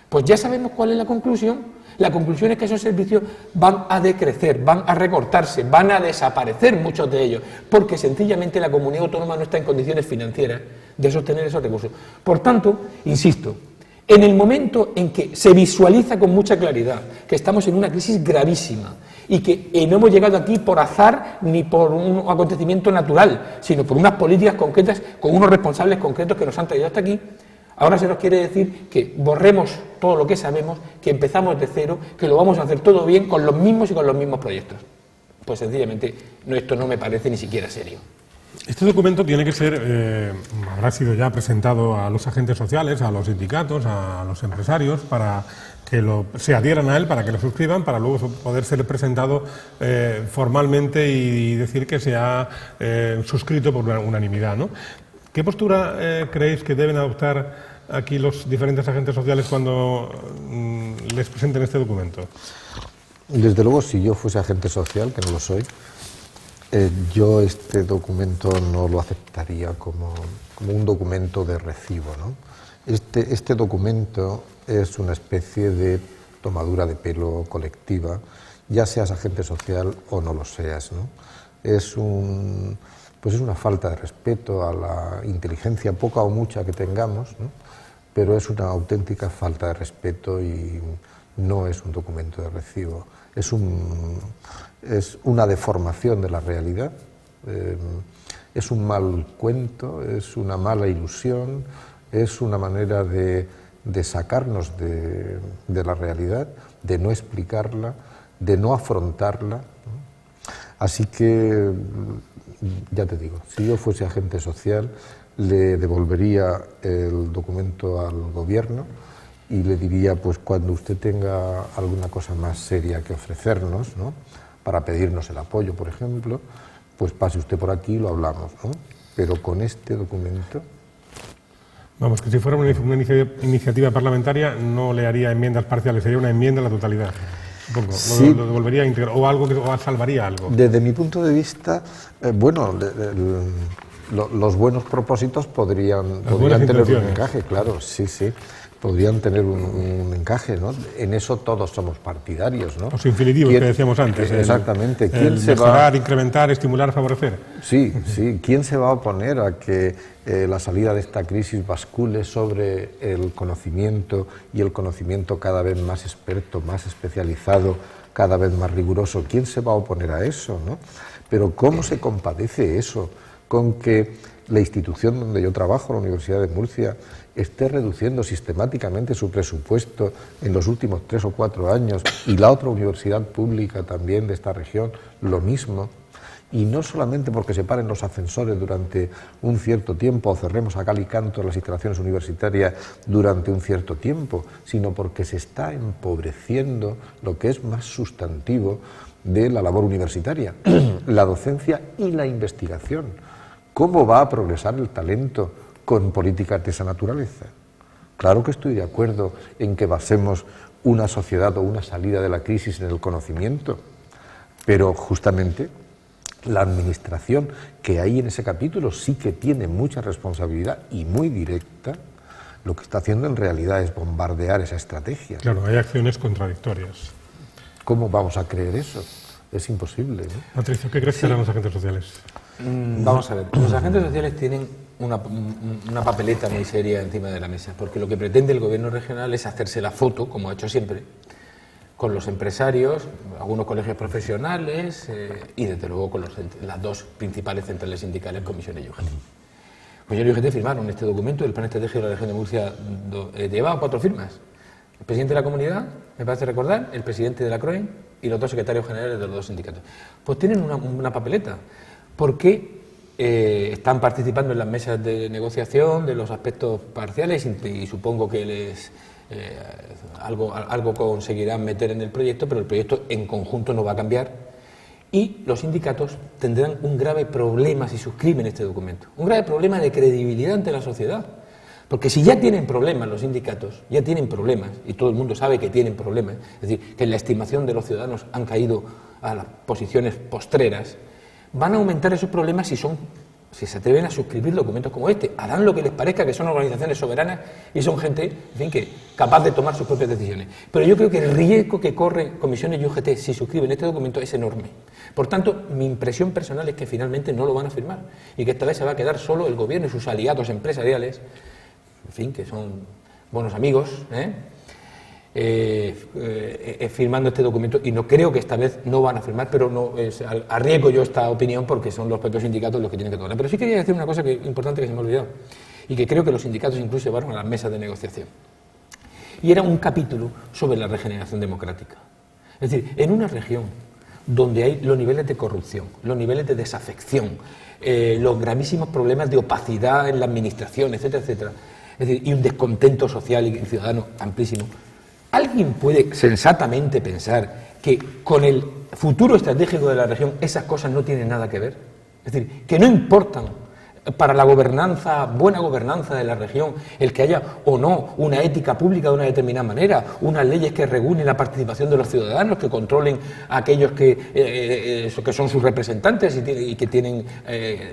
Pues ya sabemos cuál es la conclusión. La conclusión es que esos servicios van a decrecer, van a recortarse, van a desaparecer muchos de ellos, porque sencillamente la comunidad autónoma no está en condiciones financieras de sostener esos recursos. Por tanto, insisto, En el momento en que se visualiza con mucha claridad que estamos en una crisis gravísima y que no hemos llegado aquí por azar ni por un acontecimiento natural, sino por unas políticas concretas con unos responsables concretos que nos han traído hasta aquí, ahora se nos quiere decir que borremos todo lo que sabemos, que empezamos de cero, que lo vamos a hacer todo bien con los mismos y con los mismos proyectos. Pues sencillamente esto no me parece ni siquiera serio. Este documento tiene que ser, habrá sido ya presentado a los agentes sociales, a los sindicatos, a los empresarios, para que se adhieran a él, para que lo suscriban, para luego poder ser presentado formalmente y decir que se ha suscrito por unanimidad, ¿no? ¿Qué postura creéis que deben adoptar aquí los diferentes agentes sociales cuando les presenten este documento? Desde luego, si yo fuese agente social, que no lo soy, yo este documento no lo aceptaría como un documento de recibo, ¿no? Este documento es una especie de tomadura de pelo colectiva, ya seas agente social o no lo seas, ¿no? Es una falta de respeto a la inteligencia, poca o mucha que tengamos, ¿no? Pero es una auténtica falta de respeto y no es un documento de recibo. Es una deformación de la realidad, es un mal cuento, es una mala ilusión, es una manera de sacarnos de la realidad, de no explicarla, de no afrontarla, ¿no? Así que, ya te digo, si yo fuese agente social, le devolvería el documento al gobierno y le diría, pues cuando usted tenga alguna cosa más seria que ofrecernos, ¿no?, para pedirnos el apoyo, por ejemplo, pues pase usted por aquí y lo hablamos, ¿no? Pero con este documento... Vamos, que si fuera una iniciativa parlamentaria no le haría enmiendas parciales, sería una enmienda a la totalidad. Supongo. Sí. Lo devolvería a integrar, o salvaría algo. Desde mi punto de vista, los buenos propósitos podrían tener un encaje, claro, sí, podrían tener un encaje, ¿no? En eso todos somos partidarios, ¿no? Los infinitivos que decíamos antes. Exactamente. Mejorar, incrementar, estimular, favorecer. Sí. ¿Quién se va a oponer a que la salida de esta crisis bascule sobre el conocimiento y el conocimiento cada vez más experto, más especializado, cada vez más riguroso? ¿Quién se va a oponer a eso, no? Pero ¿cómo se compadece eso con que la institución donde yo trabajo, la Universidad de Murcia, esté reduciendo sistemáticamente su presupuesto en los últimos 3 o 4 años y la otra universidad pública también de esta región lo mismo? Y no solamente porque se paren los ascensores durante un cierto tiempo o cerremos a cal y canto las instalaciones universitarias durante un cierto tiempo, sino porque se está empobreciendo lo que es más sustantivo de la labor universitaria, la docencia y la investigación. ¿Cómo va a progresar el talento con políticas de esa naturaleza? Claro que estoy de acuerdo en que basemos una sociedad o una salida de la crisis en el conocimiento, pero justamente la administración, que ahí en ese capítulo sí que tiene mucha responsabilidad y muy directa, lo que está haciendo en realidad es bombardear esa estrategia. Claro, hay acciones contradictorias. ¿Cómo vamos a creer eso? Es imposible, ¿no? Patricio, ¿qué crees que harán los agentes sociales? Vamos a ver, los agentes sociales tienen una papeleta muy seria encima de la mesa, porque lo que pretende el gobierno regional es hacerse la foto, como ha hecho siempre, con los empresarios, algunos colegios profesionales y desde luego con las dos principales centrales sindicales, Comisiones y UGT. Comisiones y UGT firmaron este documento, el plan estratégico de la región de Murcia llevaba 4 firmas. El presidente de la comunidad, me parece recordar, el presidente de la CROE y los 2 secretarios generales de los 2 sindicatos. Pues tienen una papeleta, porque están participando en las mesas de negociación de los aspectos parciales y supongo que algo conseguirán meter en el proyecto, pero el proyecto en conjunto no va a cambiar y los sindicatos tendrán un grave problema si suscriben este documento, un grave problema de credibilidad ante la sociedad, porque si ya tienen problemas los sindicatos, ya tienen problemas y todo el mundo sabe que tienen problemas, es decir, que en la estimación de los ciudadanos han caído a las posiciones postreras, van a aumentar esos problemas si se atreven a suscribir documentos como este. Harán lo que les parezca, que son organizaciones soberanas y son gente, en fin, que capaz de tomar sus propias decisiones. Pero yo creo que el riesgo que corren Comisiones y UGT si suscriben este documento es enorme. Por tanto, mi impresión personal es que finalmente no lo van a firmar y que esta vez se va a quedar solo el gobierno y sus aliados empresariales, en fin, que son buenos amigos, firmando este documento, y no creo que esta vez no van a firmar, pero no arriesgo yo esta opinión porque son los propios sindicatos los que tienen que tomar. Pero sí quería decir una cosa importante que se me ha olvidado y que creo que los sindicatos incluso llevaron a las mesas de negociación, y era un capítulo sobre la regeneración democrática. Es decir, en una región donde hay los niveles de corrupción, los niveles de desafección, los gravísimos problemas de opacidad en la administración, etcétera, etcétera, es decir, y un descontento social y ciudadano amplísimo, ¿alguien puede sensatamente pensar que con el futuro estratégico de la región esas cosas no tienen nada que ver? Es decir, que no importan para la gobernanza, buena gobernanza de la región, el que haya o no una ética pública de una determinada manera, unas leyes que regulen la participación de los ciudadanos, que controlen a aquellos que son sus representantes y que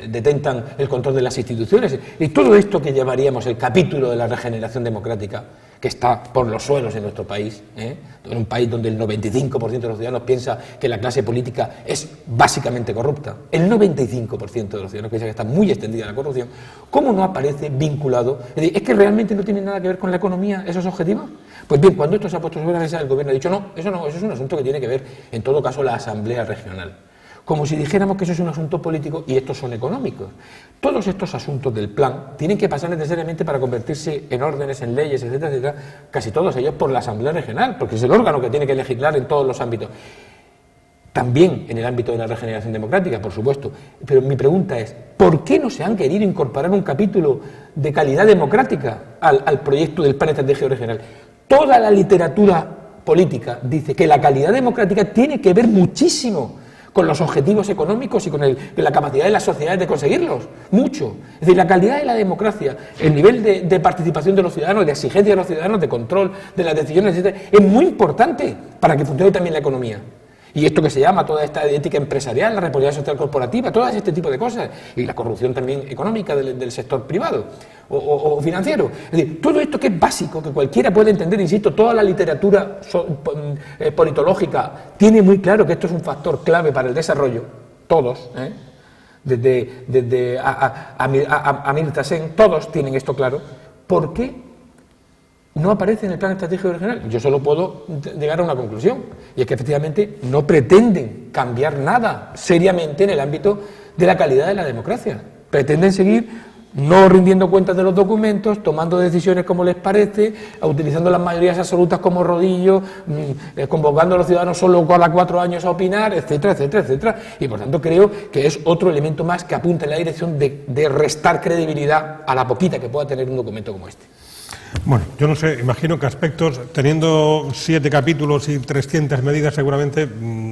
detentan el control de las instituciones, y todo esto que llevaríamos el capítulo de la regeneración democrática, que está por los suelos en nuestro país, en un país donde el 95% de los ciudadanos piensa que la clase política es básicamente corrupta. El 95% de los ciudadanos piensa que está muy extendida la corrupción. ¿Cómo no aparece vinculado? Es decir, ¿es que realmente no tiene nada que ver con la economía esos objetivos? Pues bien, cuando esto se ha puesto sobre la mesa, el gobierno ha dicho no, eso es un asunto que tiene que ver, en todo caso, la Asamblea Regional. Como si dijéramos que eso es un asunto político y estos son económicos. Todos estos asuntos del plan tienen que pasar necesariamente para convertirse en órdenes, en leyes, etcétera, etcétera, casi todos ellos por la Asamblea Regional, porque es el órgano que tiene que legislar en todos los ámbitos. También en el ámbito de la regeneración democrática, por supuesto. Pero mi pregunta es, ¿por qué no se han querido incorporar un capítulo de calidad democrática al proyecto del Plan Estratégico Regional? Toda la literatura política dice que la calidad democrática tiene que ver muchísimo con los objetivos económicos y con la capacidad de las sociedades de conseguirlos, mucho. Es decir, la calidad de la democracia, el nivel de participación de los ciudadanos, de exigencia de los ciudadanos, de control de las decisiones, etcétera, es muy importante para que funcione también la economía. Y esto que se llama toda esta ética empresarial, la responsabilidad social corporativa, todo este tipo de cosas, y la corrupción también económica del sector privado o financiero. Es decir, todo esto que es básico, que cualquiera puede entender, insisto, toda la literatura politológica tiene muy claro que esto es un factor clave para el desarrollo, todos, desde Amartya Sen, todos tienen esto claro. ¿Por qué no aparece en el Plan Estratégico Regional? Yo solo puedo llegar a una conclusión, y es que efectivamente no pretenden cambiar nada seriamente en el ámbito de la calidad de la democracia. Pretenden seguir no rindiendo cuentas de los documentos, tomando decisiones como les parece, utilizando las mayorías absolutas como rodillo, convocando a los ciudadanos solo cada 4 años a opinar, etcétera, etcétera, etcétera. Y por tanto creo que es otro elemento más que apunta en la dirección de restar credibilidad a la poquita que pueda tener un documento como este. Bueno, yo no sé, imagino que aspectos, teniendo 7 capítulos y 300 medidas, seguramente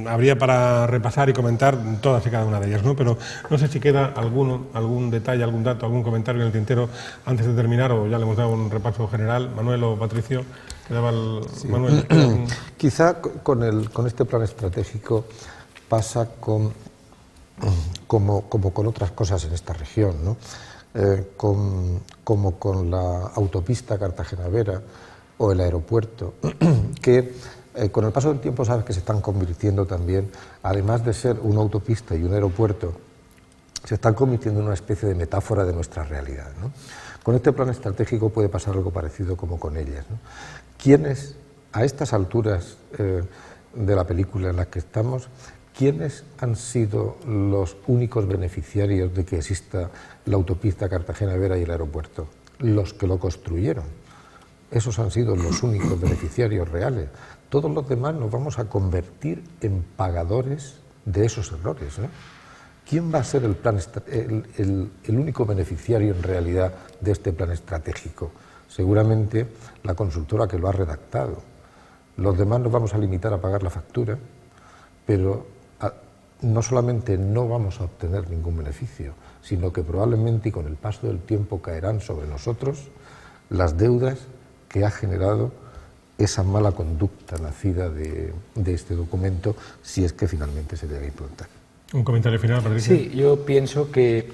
habría para repasar y comentar todas y cada una de ellas, ¿no? Pero no sé si queda algún detalle, algún dato, algún comentario en el tintero antes de terminar, o ya le hemos dado un repaso general. Manuel o Patricio, quedaba el... Sí. Manuel. Quizá con este plan estratégico pasa como con otras cosas en esta región, ¿no? Como con la autopista Cartagena-Vera o el aeropuerto, que con el paso del tiempo sabes que se están convirtiendo también, además de ser una autopista y un aeropuerto, se están convirtiendo en una especie de metáfora de nuestra realidad, ¿no? Con este plan estratégico puede pasar algo parecido como con ellas, ¿no? ¿Quiénes, a estas alturas de la película en la que estamos, quiénes han sido los únicos beneficiarios de que exista la autopista Cartagena-Vera y el aeropuerto? Los que lo construyeron. Esos han sido los únicos beneficiarios reales. Todos los demás nos vamos a convertir en pagadores de esos errores, ¿no? ¿Quién va a ser el único beneficiario en realidad de este plan estratégico? Seguramente la consultora que lo ha redactado. Los demás nos vamos a limitar a pagar la factura, pero no solamente no vamos a obtener ningún beneficio, sino que probablemente y con el paso del tiempo caerán sobre nosotros las deudas que ha generado esa mala conducta nacida de este documento, si es que finalmente se debe implementar. ¿Un comentario final, Patricia? Sí, yo pienso que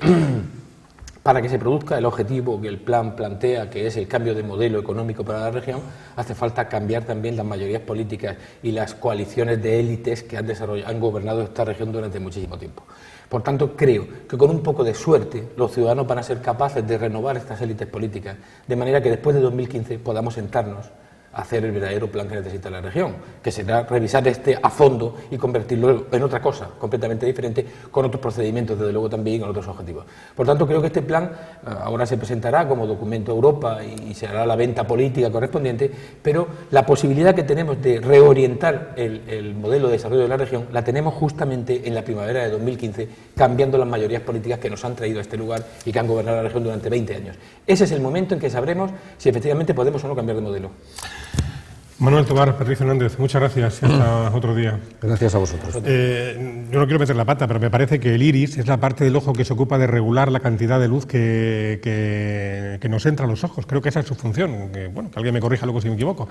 para que se produzca el objetivo que el plan plantea, que es el cambio de modelo económico para la región, hace falta cambiar también las mayorías políticas y las coaliciones de élites que han gobernado esta región durante muchísimo tiempo. Por tanto, creo que con un poco de suerte los ciudadanos van a ser capaces de renovar estas élites políticas, de manera que después de 2015 podamos sentarnos a hacer el verdadero plan que necesita la región, que será revisar este a fondo y convertirlo en otra cosa completamente diferente, con otros procedimientos, desde luego también, y con otros objetivos. Por tanto, creo que este plan ahora se presentará como documento a Europa y se hará la venta política correspondiente, pero la posibilidad que tenemos de reorientar el modelo de desarrollo de la región la tenemos justamente en la primavera de 2015, cambiando las mayorías políticas que nos han traído a este lugar y que han gobernado la región durante 20 años. Ese es el momento en que sabremos si efectivamente podemos o no cambiar de modelo. Manuel Tobar, Patricio Hernández, muchas gracias y hasta otro día. Gracias a vosotros. Yo no quiero meter la pata, pero me parece que el iris es la parte del ojo que se ocupa de regular la cantidad de luz que nos entra a los ojos. Creo que esa es su función. Que alguien me corrija luego si me equivoco.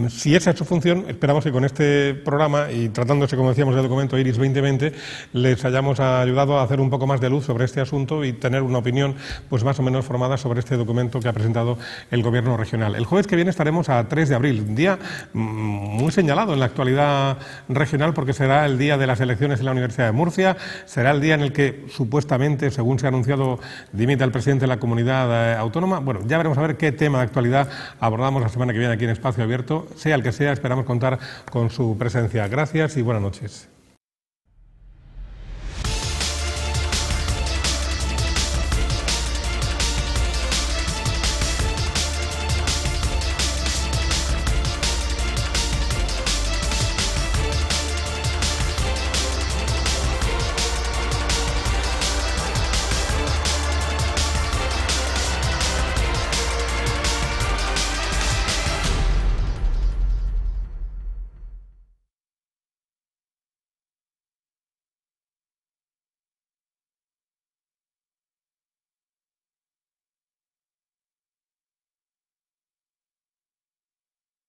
Si esa es su función, esperamos que con este programa y tratándose, como decíamos, del documento Iris 2020, les hayamos ayudado a hacer un poco más de luz sobre este asunto y tener una opinión pues más o menos formada sobre este documento que ha presentado el Gobierno regional. El jueves que viene estaremos a 3 de abril, un día muy señalado en la actualidad regional porque será el día de las elecciones en la Universidad de Murcia, será el día en el que supuestamente, según se ha anunciado, dimite el presidente de la comunidad autónoma. Bueno, ya veremos a ver qué tema de actualidad abordamos la semana que viene aquí en Espacio Abierto. Sea el que sea, esperamos contar con su presencia. Gracias y buenas noches.